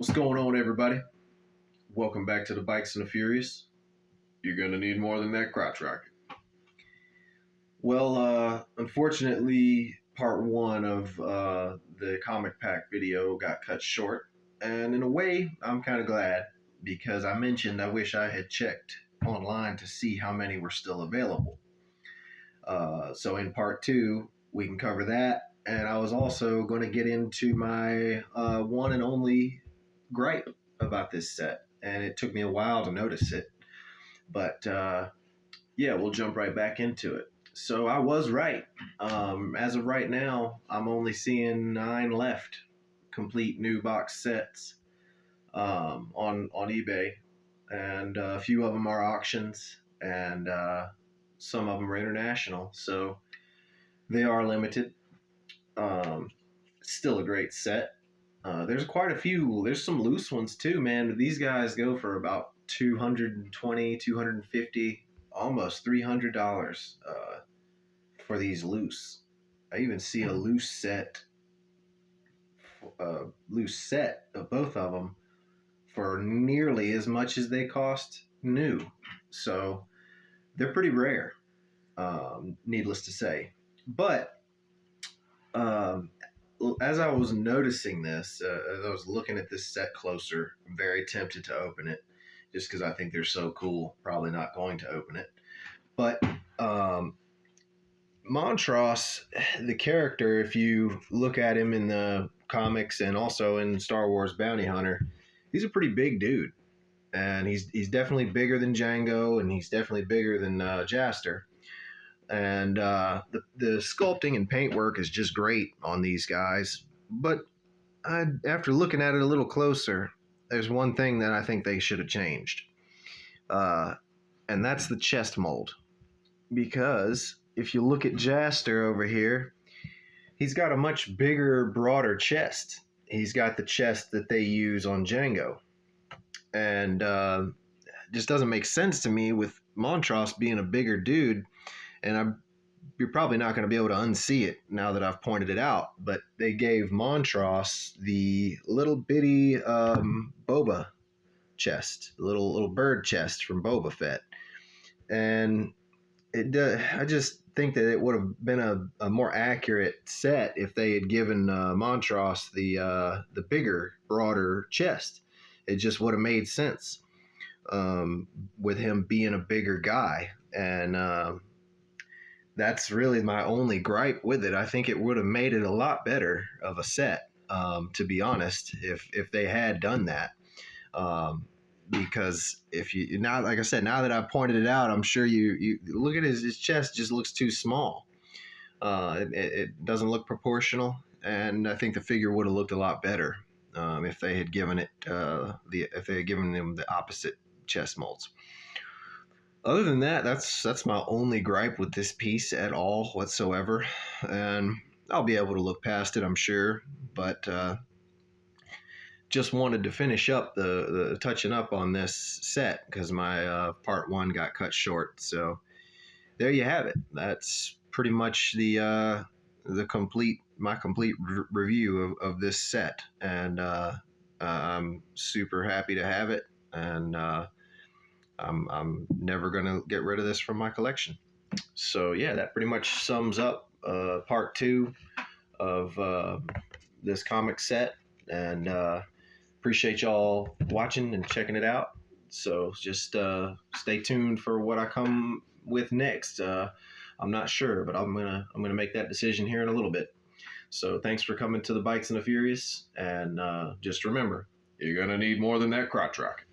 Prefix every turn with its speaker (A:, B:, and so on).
A: What's going on, everybody? Welcome back to the Bikes and the Furious. You're gonna need more than that crotch rocket. Well, unfortunately, part one of the comic pack video got cut short, and in a way, I'm kind of glad because I mentioned I wish I had checked online to see how many were still available. So in part two, we can cover that, and I was also going to get into my one and only gripe about this set, and it took me a while to notice it. But yeah, we'll jump right back into it. So I was right. As of right now, I'm only seeing 9 left, complete new box sets on eBay, and a few of them are auctions, and some of them are international. So they are limited. Still a great set. There's quite a few. There's some loose ones too, man. These guys go for about $220, $250, almost $300 for these loose. I even see a loose set of both of them for nearly as much as they cost new. So they're pretty rare, needless to say. But as I was noticing this, as I was looking at this set closer, I'm very tempted to open it just because I think they're so cool. Probably not going to open it. But Montross, the character, if you look at him in the comics and also in Star Wars Bounty Hunter, he's a pretty big dude. And he's definitely bigger than Django, and he's definitely bigger than Jaster. And the sculpting and paintwork is just great on these guys. But after looking at it a little closer, there's one thing that I think they should have changed. And that's the chest mold. Because if you look at Jaster over here, he's got a much bigger, broader chest. He's got the chest that they use on Django. And just doesn't make sense to me with Montross being a bigger dude. And you're probably not going to be able to unsee it now that I've pointed it out, but they gave Montross the little bitty Boba chest, little bird chest from Boba Fett. And I just think that it would have been a more accurate set if they had given Montross the bigger, broader chest. It just would have made sense with him being a bigger guy. And that's really my only gripe with it. I think it would have made it a lot better of a set, to be honest, if they had done that. Because if you now, like I said, now that I've pointed it out, I'm sure you look at his chest just looks too small. It doesn't look proportional, and I think the figure would have looked a lot better if they had given it if they had given them the opposite chest molds. Other than that, that's my only gripe with this piece at all whatsoever, and I'll be able to look past it, I'm sure. But just wanted to finish up the touching up on this set because my part one got cut short. So there you have it. That's pretty much my complete review of this set, and I'm super happy to have it, and I'm never going to get rid of this from my collection. So yeah, that pretty much sums up part two of this comic set, and appreciate y'all watching and checking it out. So just stay tuned for what I come with next. I'm not sure, but I'm gonna make that decision here in a little bit. So thanks for coming to the Bikes and the Furious, and just remember, you're gonna need more than that crotch rocket.